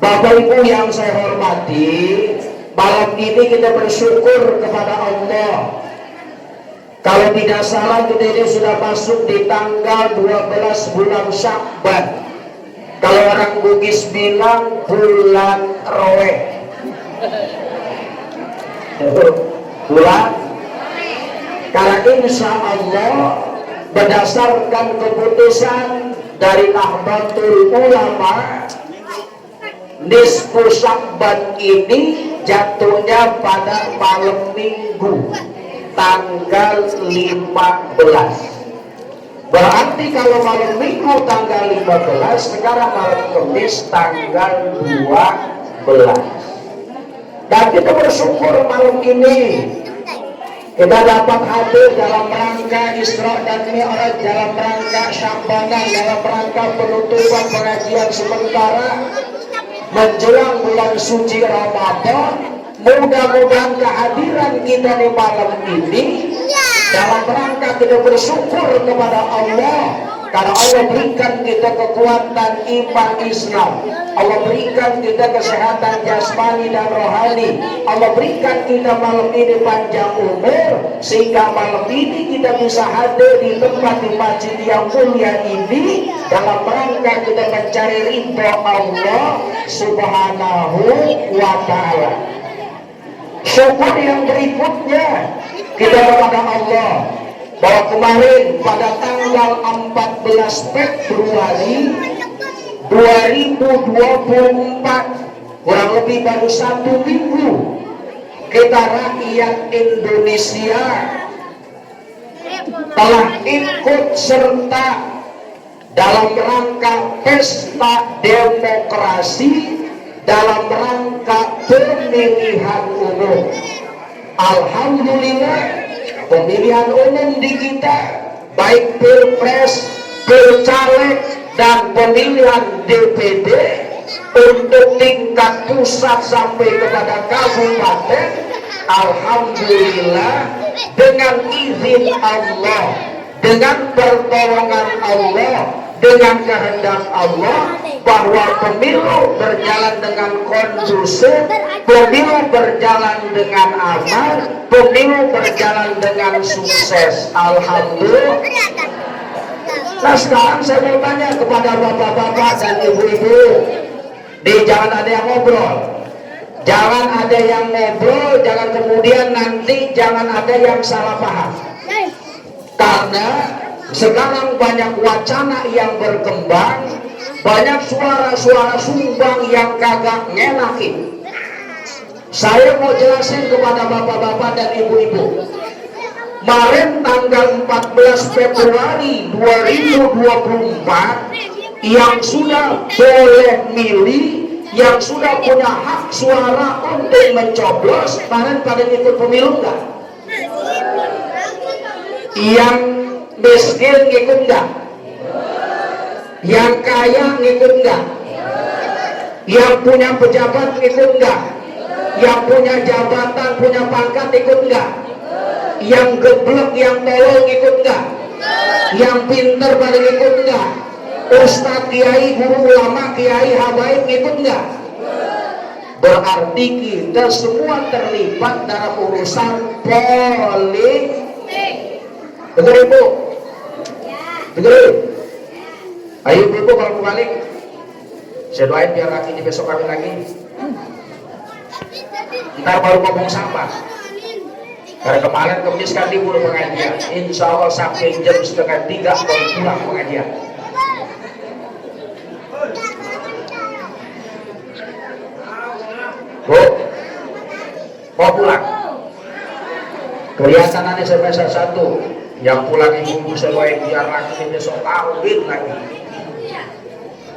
Bapak Ibu yang saya hormati, malam ini kita bersyukur kepada Allah. Kalau tidak salah kita ini sudah masuk di tanggal 12 bulan Syakban. Kalau orang Bugis bilang bulan Roe. Bulan. Karena insya Allah berdasarkan keputusan dari Nahdlatul Ulama, nisfu Syakban ini jatuhnya pada malam Minggu tanggal 15. Berarti kalau malam Minggu tanggal 15, sekarang malam Kamis tanggal 12. Dan kita bersyukur malam ini kita dapat hadir dalam rangka Isra dan Mi'raj, dalam rangka Syakbanan, dalam rangka penutupan pengajian sementara menjelang bulan suci Ramadan. Mudah-mudahan kehadiran kita di malam ini dalam rangka kita bersyukur kepada Allah, karena Allah berikan kita kekuatan iman Islam, Allah berikan kita kesehatan jasmani dan rohani, Allah berikan kita malam ini panjang umur, sehingga malam ini kita bisa hadir di tempat di masjid yang mulia ini dalam rangka kita mencari ridha Allah Subhanahu wa ta'ala. Syukur yang berikutnya kita kepada Allah bahwa kemarin pada tanggal 14 Februari 2024, kurang lebih baru 1 minggu, kita rakyat Indonesia telah ikut serta dalam rangka pesta demokrasi, dalam rangka pemilihan umum. Alhamdulillah, pemilihan umum di kita, baik pilpres, pilcaleg, dan pemilihan DPD untuk tingkat pusat sampai kepada kabupaten, alhamdulillah dengan izin Allah, dengan pertolongan Allah, dengan kehendak Allah, bahwa pemilu berjalan dengan kondusif, pemilu berjalan dengan aman, pemilu berjalan dengan sukses. Alhamdulillah. Nah, sekarang saya mau tanya kepada bapak-bapak dan ibu-ibu, jangan ada yang ngobrol, jangan ada yang ngobrol, jangan kemudian nanti jangan ada yang salah paham, karena sekarang banyak wacana yang berkembang, banyak suara-suara sumbang yang kagak ngenakin. Saya mau jelasin kepada bapak-bapak dan ibu-ibu, kemarin tanggal 14 Februari 2024 yang sudah boleh milih, yang sudah punya hak suara untuk mencoblos, kemarin pada ikut pemilu enggak? Yang miskin ngikut enggak? Yang kaya ngikut enggak? Yang punya pejabat ngikut enggak? Yang punya jabatan, punya pangkat ikut enggak? Yang geblek, yang tolol ngikut enggak? Yang pinter pada ngikut enggak? Ustadz, kiai, guru ulama, kiai, habaib ngikut enggak? Berarti kita semua terlibat dalam urusan politik. Betul ibu? Betul? Ayo ibu kalau balik, saya doain biar lagi besok kami lagi. Ntar baru ngomong sampah. Karena kemarin Kamis kan libur pengajian, insya Allah sampai jam 2:30 baru pulang pengajian. Bu, mau pulang? Kelihatan ada semester 1 yang pulang ibu saya doain biar lagi besok kawin lagi.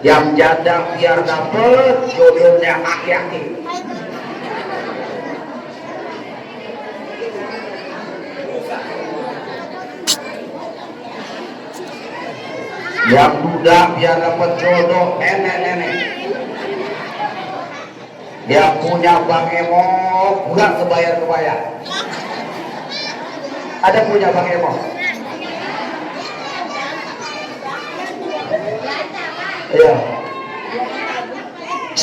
Yang janda biar dapet jodohnya aki-aki. Yang duda biar dapat jodoh nenek-nenek. Yang punya Bang Emo bukan kebayar-kebayar. Ada punya Bang Emo? Iya.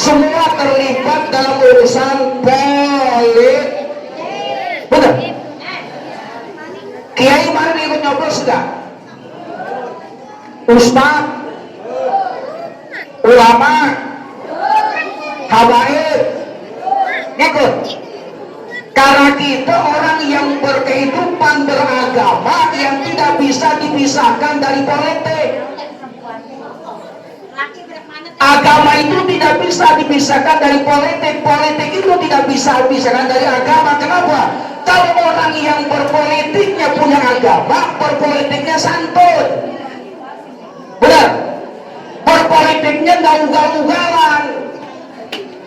semua terlibat dalam urusan politik. Benar? Kiai kemarin ikut nyoblos enggak? Ustaz, ulama, habaib, ikut. Karena kita orang yang berkehidupan beragama yang tidak bisa dipisahkan dari politik. Agama itu tidak bisa dipisahkan dari politik. Politik itu tidak bisa dipisahkan dari agama. Kenapa? Kalau orang yang berpolitiknya punya agama, berpolitiknya santun. Benar? Berpolitiknya nggak ugal-ugalan.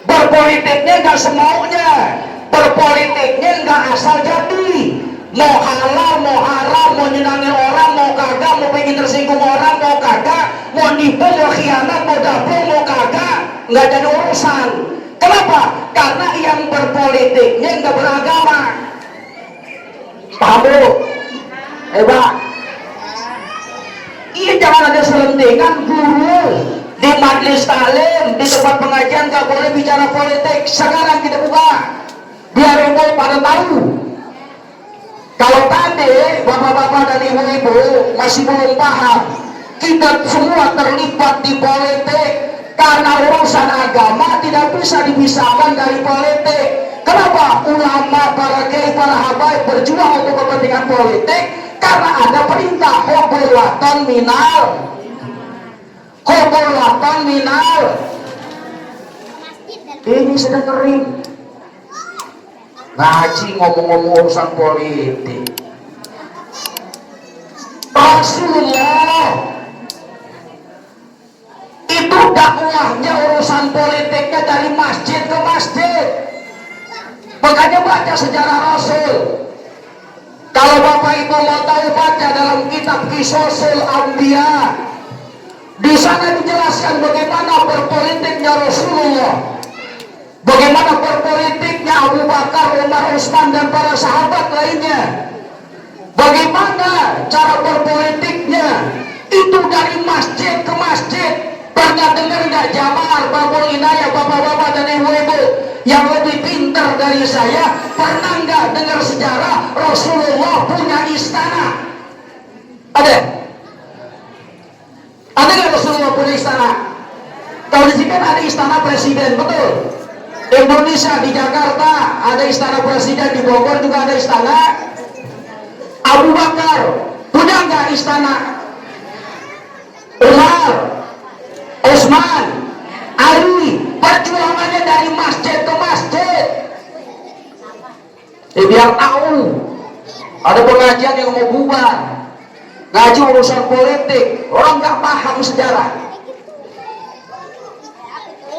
Berpolitiknya nggak semaunya. Berpolitiknya nggak asal jadi. Mau halal, mau haram, mau nyenangin orang, mau kagak, mau pengen tersinggung orang, mau kagak, mau nipu, mau khianat, mau dapur, mau kagak, nggak jadi urusan. Kenapa? Karena yang berpolitiknya nggak beragama. Paham bu? Hebat. Iya, jangan ada selentingan guru di majelis taklim, di tempat pengajian nggak boleh bicara politik. Sekarang kita buka, biar ibu pada tahu. Kalau tadi bapak-bapak dan ibu-ibu masih belum paham, kita semua terlibat di politik karena urusan agama tidak bisa dipisahkan dari politik. Kenapa? Ulama, para kiai, para habaib berjuang untuk kepentingan politik karena ada perintah hubul watan minal, hubul watan minal. Ini sedang kering. Ngaji ngomong-ngomong urusan politik. Rasulullah itu dakwahnya urusan politiknya dari masjid ke masjid. Makanya baca sejarah Rasul. Kalau Bapak Ibu mau tahu, baca dalam kitab Qisasul Anbiya. Di sana dijelaskan bagaimana berpolitiknya Rasulullah. Bagaimana berpolitiknya Abu Bakar, Umar, Utsman dan para sahabat lainnya. Bagaimana cara berpolitiknya itu dari masjid ke masjid. Pernah dengar nggak jamaah Babul Inayah, bapak-bapak dan ibu-ibu yang lebih pintar dari saya? Pernah nggak dengar sejarah Rasulullah punya istana? Ada? Ada nggak Rasulullah punya istana? Kalau di sini kan ada istana presiden, betul? Indonesia di Jakarta ada istana presiden, di Bogor juga ada istana. Abu Bakar punya nggak istana? Umar, Utsman, Ali, perjuangannya dari masjid ke masjid. Biar tahu ada pengajian yang mau bubar, ngaji urusan politik, orang nggak paham sejarah.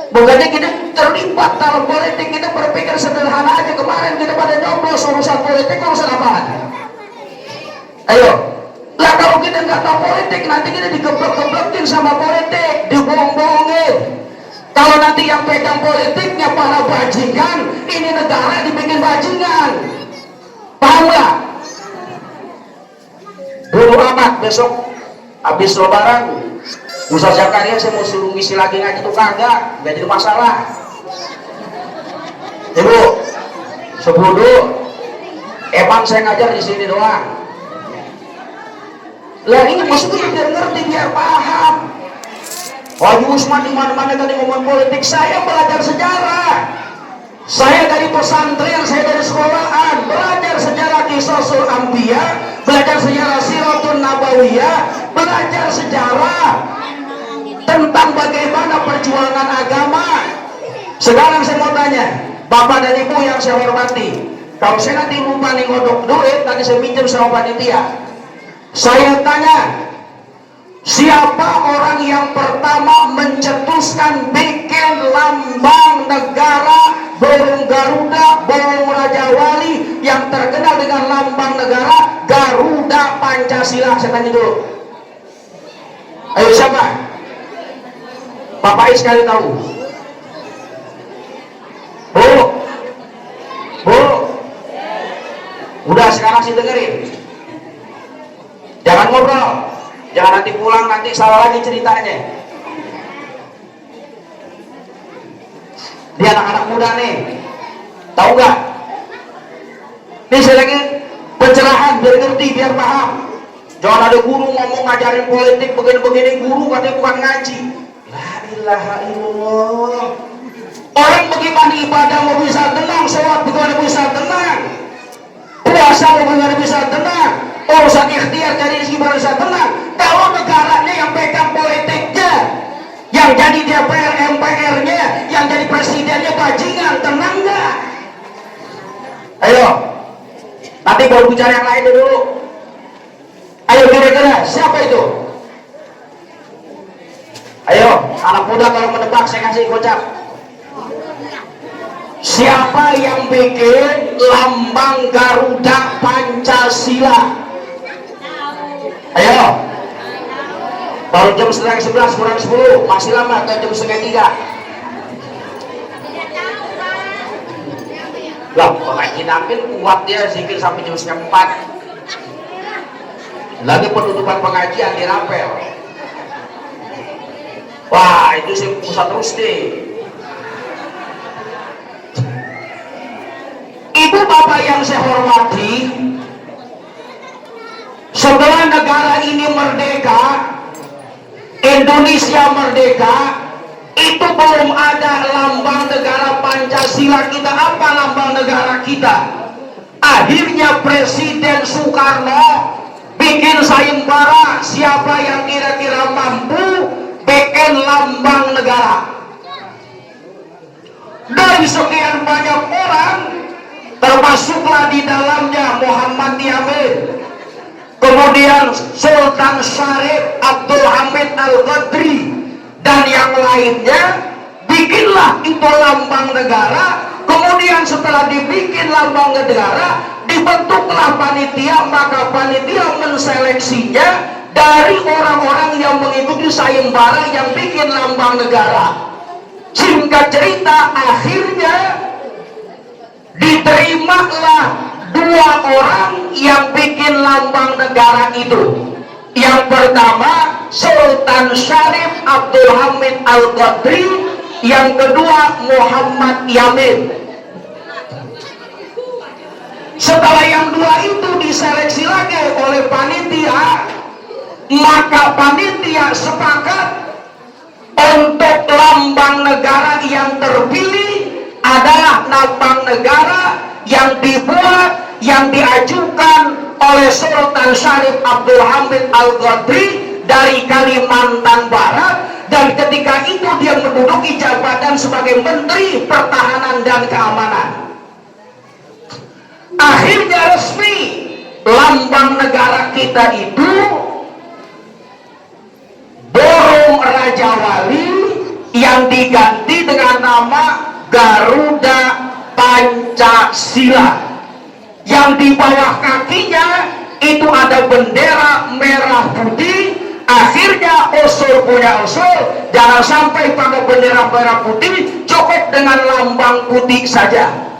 Makanya kita terlibat dalam politik, kita berpikir sederhana aja. Kemarin kita pada nyoblos urusan politik, urusan apaan? Ayo, lah kalau kita nggak tahu politik, nanti kita digeblek-geblekin sama politik, dibohong-bohongin. Kalau nanti yang pegang politiknya para bajingan, ini negara dibikin bajingan. Paham nggak? Dulu amat, besok habis lebaran Ustaz Zakaria saya mau suruh ngisi lagi ngaji tuh kagak jadi masalah. Ibu, sebelum emang saya ngajar di sini doang. Lah ini maksudnya biar ngerti, biar paham. Wahyu Utsman di mana-mana tadi ngomong politik, saya belajar sejarah. Saya dari pesantren, saya dari sekolahan, belajar sejarah Qisasul Anbiya, belajar sejarah Siratun Nabawiyah, belajar sejarah tentang bagaimana perjuangan agama. Sekarang saya mau tanya, Bapak dan Ibu yang saya hormati, kalau saya nanti lupa nih ngodok duit, nanti saya minjem sama panitia. Saya tanya, siapa orang yang pertama mencetuskan bikin lambang negara, burung Garuda, burung Raja Wali yang terkenal dengan lambang negara Garuda Pancasila? Saya tanya dulu. Ayo siapa? Bapak sekali tahu? Bu, Bu, udah sekarang sih dengerin. Jangan ngobrol, jangan nanti pulang nanti salah lagi ceritanya. di anak-anak muda nih. Tahu nggak? Ini saya lagi pencerahan biar ngerti, biar paham. Jangan ada guru ngomong ngajarin politik begini-begini, guru katanya bukan ngaji. La ilaha illallah. Orang bagaimana ibadah mau bisa tenang, sholat bagaimana bisa tenang, puasa bagaimana bisa tenang, urusan ikhtiar dari gimana bisa tenang. Kalau negaranya yang pegang politiknya, yang jadi DPR MPR-nya, yang jadi presidennya bajingan, tenang nggak? Ayo, nanti baru bicara yang lain dulu. Ayo kira-kira siapa itu? Ayo, anak muda kalau menebak saya kasih gocap. Siapa yang bikin lambang Garuda Pancasila? Ayo. Baru jam setengah 11 kurang 10, masih lama atau jam setengah 3? Lah, pengaji Nabil kuat dia zikir sampai jam setengah 4. Lagi penutupan pengajian di rapel. Wah, itu sih pusat terus deh. Ibu bapak yang saya hormati, setelah negara ini merdeka, Indonesia merdeka, itu belum ada lambang negara Pancasila kita. Apa lambang negara kita? Akhirnya Presiden Soekarno bikin sayembara, siapa yang kira-kira mampu bikin lambang negara. Dari sekian banyak orang, termasuklah di dalamnya Muhammad Yamin, kemudian Sultan Syarif Abdul Hamid Al-Qadri, dan yang lainnya, bikinlah itu lambang negara. Kemudian setelah dibikin lambang negara, dibentuklah panitia, maka panitia menseleksinya dari orang-orang yang mengikuti sayembara yang bikin lambang negara. Singkat cerita, akhirnya diterimalah 2 orang yang bikin lambang negara itu. Yang pertama Sultan Syarif Abdul Hamid Al-Qadri, yang kedua Muhammad Yamin. Setelah yang 2 itu diseleksi lagi oleh panitia, maka panitia sepakat untuk lambang negara yang terpilih adalah lambang negara yang dibuat, yang diajukan oleh Sultan Syarif Abdul Hamid Al-Qadri dari Kalimantan Barat, dan ketika itu dia menduduki jabatan sebagai Menteri Pertahanan dan Keamanan. Akhirnya resmi lambang negara kita itu burung Raja Wali yang diganti dengan nama Garuda Pancasila. Yang di bawah kakinya itu ada bendera merah putih. Akhirnya usul punya usul, jangan sampai pakai bendera merah putih, cukup dengan lambang putih saja.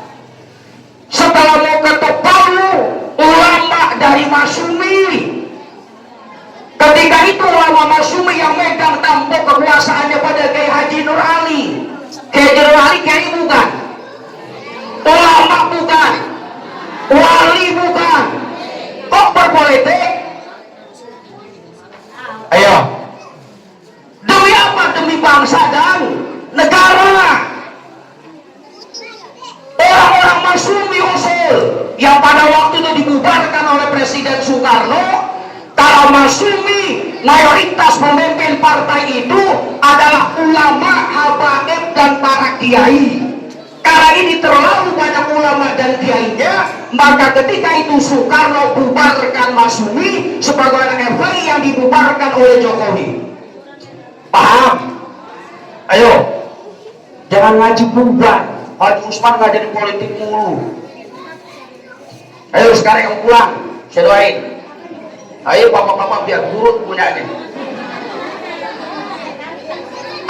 Setelah mau ketok palu, ulama dari Masyumi, ketika itu ulama Masyumi yang megang tampuk kekuasaannya pada Kiai Haji Nur Ali. Kiai Nur Ali Kiai bukan, ulama bukan, wali bukan, kok berpolitik? Ayo, demi apa? Demi bangsa dan negara. Orang-orang Masyumi usul yang pada waktu itu dibubarkan oleh Presiden Soekarno. Kalau Masyumi mayoritas pemimpin partai itu adalah ulama, habaib, dan para kiai. Karena ini terlalu banyak ulama dan kiainya, maka ketika itu Soekarno bubarkan Masyumi sebagai FPI yang dibubarkan oleh Jokowi. Paham? Ayo, jangan ngaji bubar. Haji Usman ngajarin politik mulu. Ayo sekarang yang pulang, saya doain. Ayo bapak-bapak biar buruk punyanya.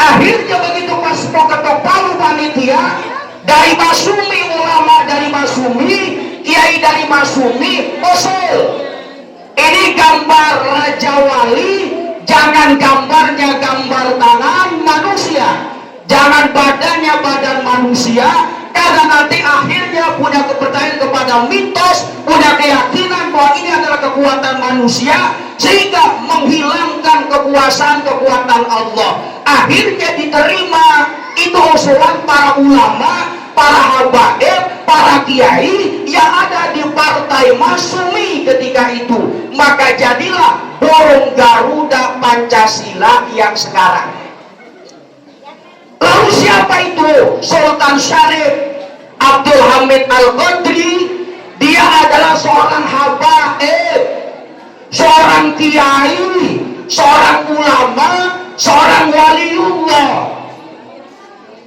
Akhirnya begitu pas mau ketok palu panitia, dari Masyumi, ulama dari Masyumi, kiai dari Masyumi, usul. Ini gambar Raja Wali, jangan gambarnya gambar tangan manusia. Jangan badannya badan manusia, karena nanti akhirnya punya kepercayaan kepada mitos, punya keyakinan bahwa ini adalah kekuatan manusia, sehingga menghilangkan kekuatan Allah. Akhirnya diterima itu usulan para ulama, para habaib, para kiai yang ada di partai Masyumi ketika itu. Maka jadilah burung Garuda Pancasila yang sekarang. Lalu siapa itu? Sultan Syarif Abdul Hamid Al-Qadri. Dia adalah seorang habaib, seorang kiai, seorang ulama, seorang waliullah.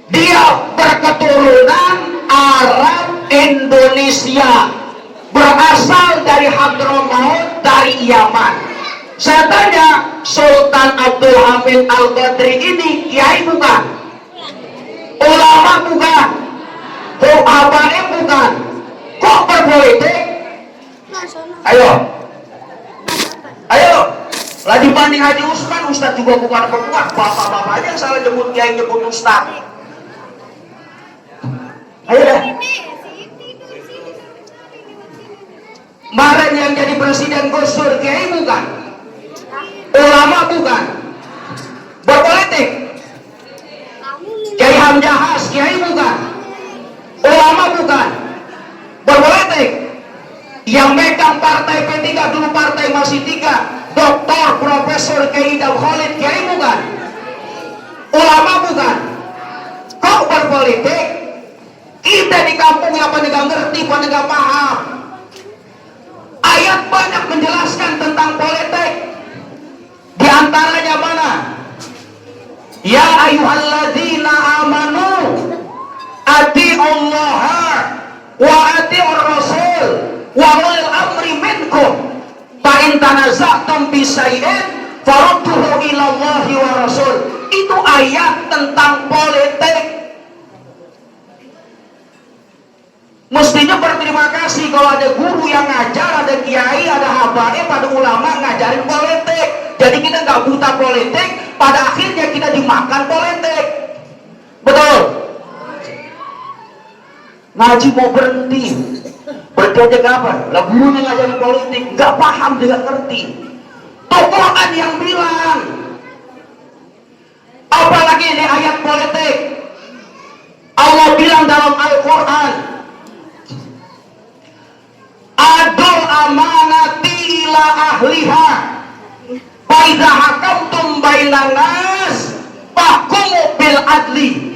Dia berketurunan Arab Indonesia, berasal dari Hadramaut, dari Yaman. Saya tanya, Sultan Abdul Hamid Al-Qadri ini kiai bukan? Ulama bukan? Habaib bukan? Kok berpolitik? Ayo, lah dibanding Haji Usman, Ustadz juga bukan pekuat. Bapak-bapak aja yang salah nyebut kiai, nyebut Ustadz. Ayo dah. Kemarin yang jadi presiden Gus Dur kiai bukan? Ulama bukan? Berpolitik? Kiai Hamzahas kiai bukan? Ulama bukan? Berpolitik? Yang megang partai P3 dulu, partai masih 3, Dr. Profesor Kiai Idam Khalid kiai bukan? Ulama bukan? Kok berpolitik? Kita di kampung apa nggak ngerti, apa nggak paham. Ayat banyak menjelaskan tentang politik. Di antaranya mana? Ya ayyuhalladzina amanu atiullaha wa atiur rasul wa ulil amri minkum fa in tanaza'tum bi syai'in farudduhu ila Allahi wa rasul. Itu ayat tentang politik. Mestinya berterima kasih kalau ada guru yang ngajar, ada kiai, ada habaib, ada ulama ngajarin politik. Jadi kita nggak buta politik, pada akhirnya kita dimakan politik. Betul? Ngaji mau berhenti aja kapan? Lah gurunya ngajarin politik, nggak paham, nggak ngerti. Quran yang bilang, apalagi ini ayat politik. Allah bilang dalam Al-Quran, adul amanati ila ahliha fa idza hakamtum bainan nas fahkumu bil adli